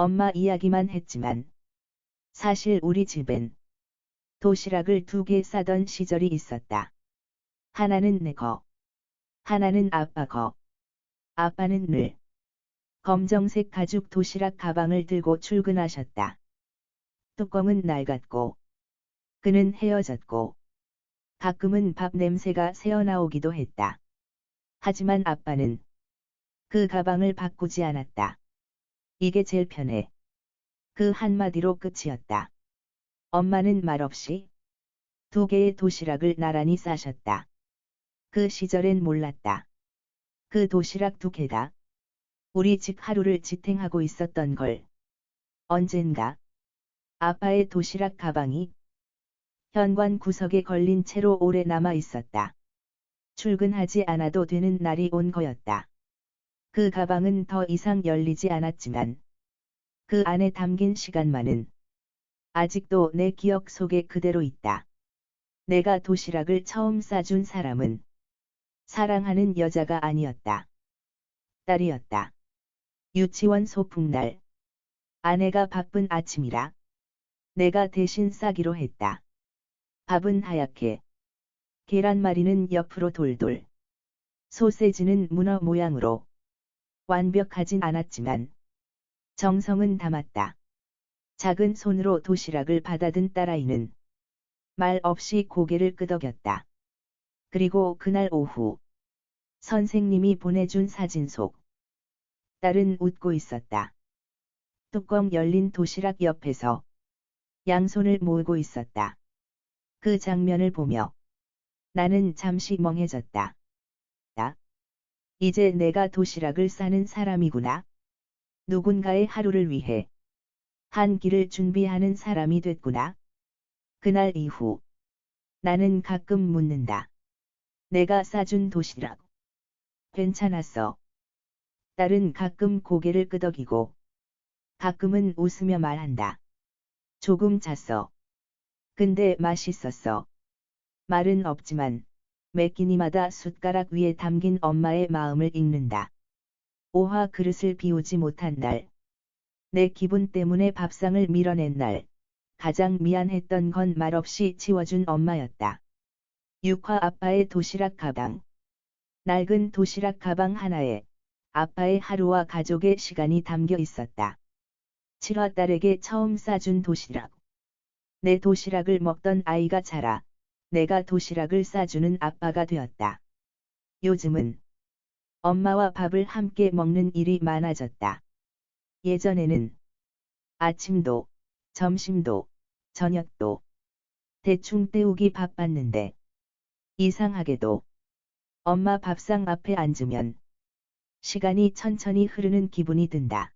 엄마 이야기만 했지만 사실 우리 집엔 도시락을 2개 싸던 시절이 있었다. 하나는 내 거, 하나는 아빠 거. 아빠는 늘 검정색 가죽 도시락 가방을 들고 출근하셨다. 뚜껑은 낡았고 그는 헤어졌고 가끔은 밥 냄새가 새어나오기도 했다. 하지만 아빠는 그 가방을 바꾸지 않았다. 이게 제일 편해. 그 한마디로 끝이었다. 엄마는 말없이 2개의 도시락을 나란히 싸셨다. 그 시절엔 몰랐다. 그 도시락 2개가 우리 집 하루를 지탱하고 있었던 걸. 언젠가 아빠의 도시락 가방이 현관 구석에 걸린 채로 오래 남아 있었다. 출근하지 않아도 되는 날이 온 거였다. 그 가방은 더 이상 열리지 않았지만 그 안에 담긴 시간만은 아직도 내 기억 속에 그대로 있다. 내가 도시락을 처음 싸준 사람은 사랑하는 여자가 아니었다. 딸이었다. 유치원 소풍날. 아내가 바쁜 아침이라 내가 대신 싸기로 했다. 밥은 하얗게, 계란말이는 옆으로 돌돌, 소세지는 문어 모양으로. 완벽하진 않았지만 정성은 담았다. 작은 손으로 도시락을 받아든 딸아이는 말 없이 고개를 끄덕였다. 그리고 그날 오후 선생님이 보내준 사진 속 딸은 웃고 있었다. 뚜껑 열린 도시락 옆에서 양손을 모으고 있었다. 그 장면을 보며 나는 잠시 멍해졌다. 이제 내가 도시락을 싸는 사람이구나. 누군가의 하루를 위해 한 끼를 준비하는 사람이 됐구나. 그날 이후 나는 가끔 묻는다. 내가 싸준 도시락 괜찮았어? 딸은 가끔 고개를 끄덕이고 가끔은 웃으며 말한다. 조금 잤어. 근데 맛있었어. 말은 없지만 매 끼니마다 숟가락 위에 담긴 엄마의 마음을 읽는다. 오화 그릇을 비우지 못한 날. 내 기분 때문에 밥상을 밀어낸 날. 가장 미안했던 건 말없이 치워준 엄마였다. 6화 아빠의 도시락 가방. 낡은 도시락 가방 하나에 아빠의 하루와 가족의 시간이 담겨 있었다. 7화 딸에게 처음 싸준 도시락. 내 도시락을 먹던 아이가 자라 내가 도시락을 싸주는 아빠가 되었다. 요즘은 엄마와 밥을 함께 먹는 일이 많아졌다. 예전에는 아침도, 점심도, 저녁도 대충 때우기 바빴는데 이상하게도 엄마 밥상 앞에 앉으면 시간이 천천히 흐르는 기분이 든다.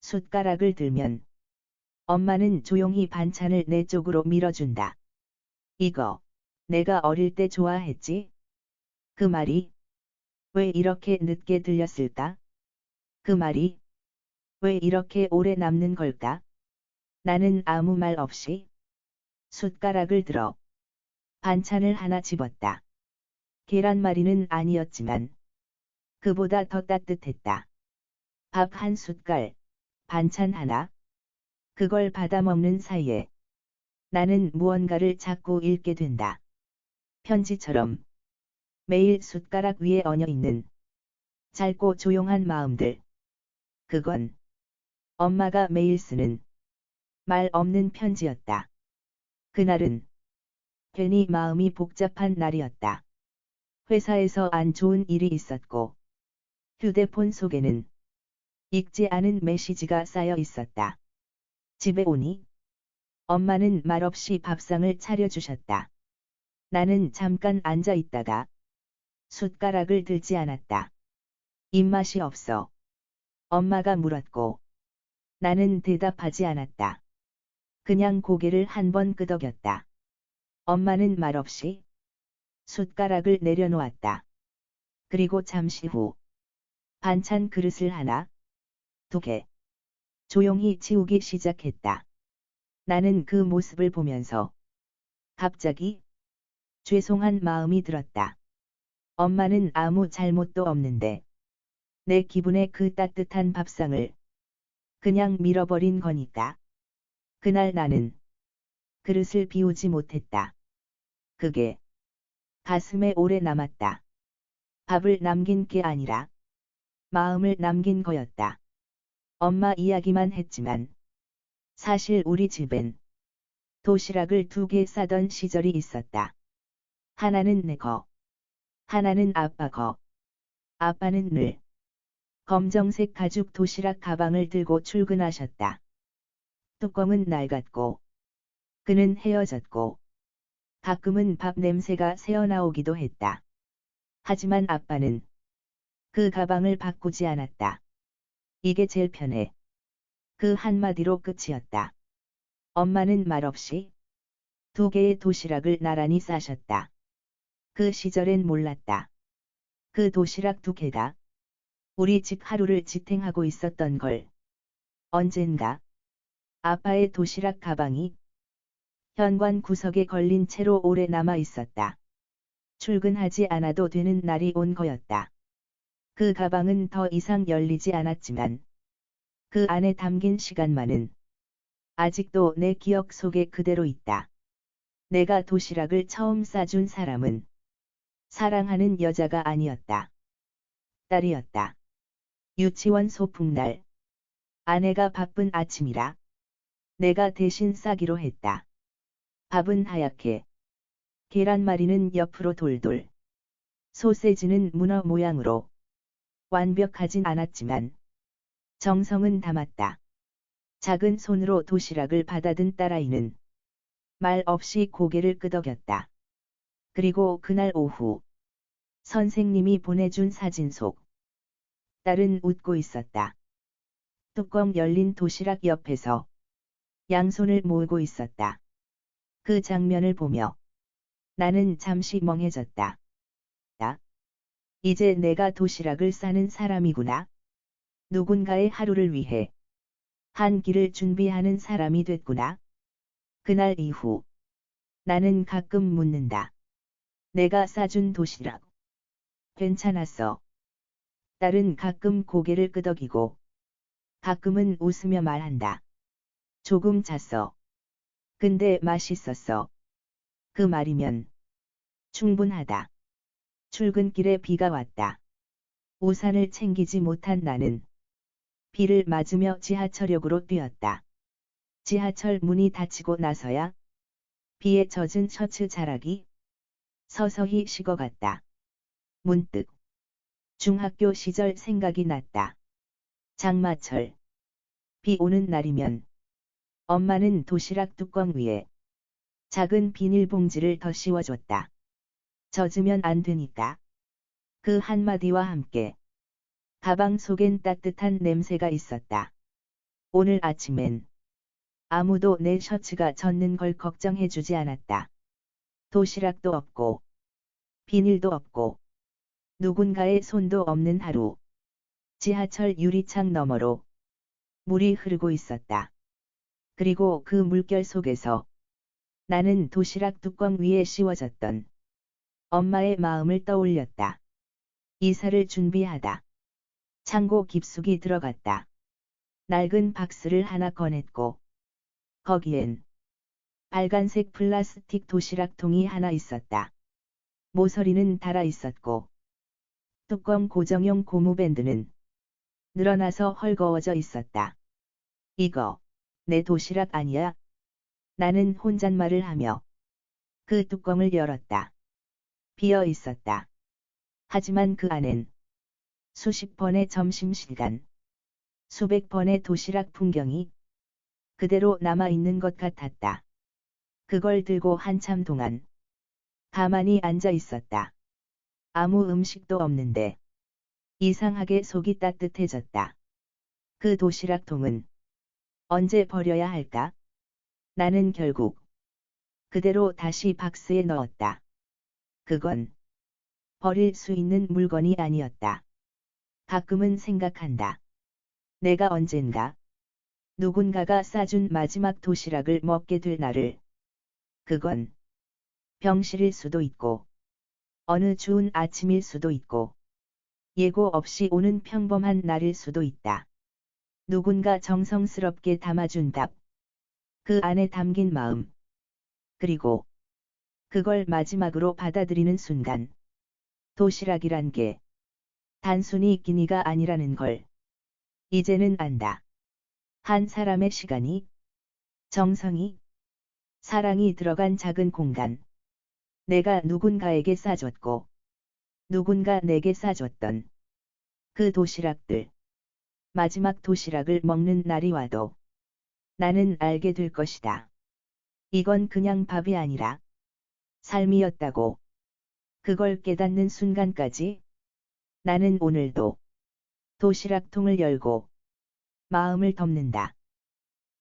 숟가락을 들면 엄마는 조용히 반찬을 내 쪽으로 밀어준다. 이거 내가 어릴 때 좋아했지? 그 말이 왜 이렇게 늦게 들렸을까? 그 말이 왜 이렇게 오래 남는 걸까? 나는 아무 말 없이 숟가락을 들어 반찬을 하나 집었다. 계란말이는 아니었지만 그보다 더 따뜻했다. 밥 한 숟갈, 반찬 하나. 그걸 받아 먹는 사이에 나는 무언가를 자꾸 읽게 된다. 편지처럼 매일 숟가락 위에 얹어 있는 짧고 조용한 마음들. 그건 엄마가 매일 쓰는 말 없는 편지였다. 그날은 괜히 마음이 복잡한 날이었다. 회사에서 안 좋은 일이 있었고 휴대폰 속에는 읽지 않은 메시지가 쌓여 있었다. 집에 오니 엄마는 말없이 밥상을 차려주셨다. 나는 잠깐 앉아 있다가 숟가락을 들지 않았다. 입맛이 없어. 엄마가 물었고 나는 대답하지 않았다. 그냥 고개를 한번 끄덕였다. 엄마는 말없이 숟가락을 내려놓았다. 그리고 잠시 후 반찬 그릇을 하나, 2개 조용히 치우기 시작했다. 나는 그 모습을 보면서 갑자기 죄송한 마음이 들었다. 엄마는 아무 잘못도 없는데 내 기분에 그 따뜻한 밥상을 그냥 밀어버린 거니까. 그날 나는 그릇을 비우지 못했다. 그게 가슴에 오래 남았다. 밥을 남긴 게 아니라 마음을 남긴 거였다. 엄마 이야기만 했지만 사실 우리 집엔 도시락을 2개 싸던 시절이 있었다. 하나는 내 거, 하나는 아빠 거. 아빠는 늘 검정색 가죽 도시락 가방을 들고 출근하셨다. 뚜껑은 낡았고 그는 헤어졌고 가끔은 밥 냄새가 새어나오기도 했다. 하지만 아빠는 그 가방을 바꾸지 않았다. 이게 제일 편해. 그 한마디로 끝이었다. 엄마는 말없이 2개의 도시락을 나란히 싸셨다. 그 시절엔 몰랐다. 그 도시락 2개가 우리 집 하루를 지탱하고 있었던 걸. 언젠가 아빠의 도시락 가방이 현관 구석에 걸린 채로 오래 남아 있었다. 출근하지 않아도 되는 날이 온 거였다. 그 가방은 더 이상 열리지 않았지만 그 안에 담긴 시간만은 아직도 내 기억 속에 그대로 있다. 내가 도시락을 처음 싸준 사람은 사랑하는 여자가 아니었다. 딸이었다. 유치원 소풍날. 아내가 바쁜 아침이라 내가 대신 싸기로 했다. 밥은 하얗게, 계란말이는 옆으로 돌돌, 소세지는 문어 모양으로. 완벽하진 않았지만 정성은 담았다. 작은 손으로 도시락을 받아든 딸아이는 말 없이 고개를 끄덕였다. 그리고 그날 오후 선생님이 보내준 사진 속 딸은 웃고 있었다. 뚜껑 열린 도시락 옆에서 양손을 모으고 있었다. 그 장면을 보며 나는 잠시 멍해졌다. 이제 내가 도시락을 싸는 사람이구나. 누군가의 하루를 위해 한 끼를 준비하는 사람이 됐구나. 그날 이후 나는 가끔 묻는다. 내가 싸준 도시락 괜찮았어? 딸은 가끔 고개를 끄덕이고 가끔은 웃으며 말한다. 조금 잤어. 근데 맛있었어. 그 말이면 충분하다. 출근길에 비가 왔다. 우산을 챙기지 못한 나는 비를 맞으며 지하철역으로 뛰었다. 지하철 문이 닫히고 나서야 비에 젖은 셔츠 자락이 서서히 식어갔다. 문득 중학교 시절 생각이 났다. 장마철 비 오는 날이면 엄마는 도시락 뚜껑 위에 작은 비닐봉지를 더 씌워줬다. 젖으면 안 되니까. 그 한마디와 함께 가방 속엔 따뜻한 냄새가 있었다. 오늘 아침엔 아무도 내 셔츠가 젖는 걸 걱정해주지 않았다. 도시락도 없고 비닐도 없고 누군가의 손도 없는 하루. 지하철 유리창 너머로 물이 흐르고 있었다. 그리고 그 물결 속에서 나는 도시락 뚜껑 위에 씌워졌던 엄마의 마음을 떠올렸다. 이사를 준비하다. 창고 깊숙이 들어갔다. 낡은 박스를 하나 꺼냈고 거기엔 빨간색 플라스틱 도시락통이 하나 있었다. 모서리는 달아 있었고 뚜껑 고정용 고무밴드는 늘어나서 헐거워져 있었다. 이거 내 도시락 아니야? 나는 혼잣말을 하며 그 뚜껑을 열었다. 비어 있었다. 하지만 그 안엔 수십 번의 점심시간, 수백 번의 도시락 풍경이 그대로 남아있는 것 같았다. 그걸 들고 한참 동안 가만히 앉아 있었다. 아무 음식도 없는데 이상하게 속이 따뜻해졌다. 그 도시락통은 언제 버려야 할까? 나는 결국 그대로 다시 박스에 넣었다. 그건 버릴 수 있는 물건이 아니었다. 가끔은 생각한다. 내가 언젠가 누군가가 싸준 마지막 도시락을 먹게 될 날을. 그건 병실일 수도 있고 어느 추운 아침일 수도 있고 예고 없이 오는 평범한 날일 수도 있다. 누군가 정성스럽게 담아준 답. 그 안에 담긴 마음. 그리고 그걸 마지막으로 받아들이는 순간. 도시락이란 게 단순히 끼니가 아니라는 걸 이제는 안다. 한 사람의 시간이, 정성이, 사랑이 들어간 작은 공간. 내가 누군가에게 싸줬고 누군가 내게 싸줬던 그 도시락들. 마지막 도시락을 먹는 날이 와도 나는 알게 될 것이다. 이건 그냥 밥이 아니라 삶이었다고. 그걸 깨닫는 순간까지 나는 오늘도 도시락통을 열고 마음을 덮는다.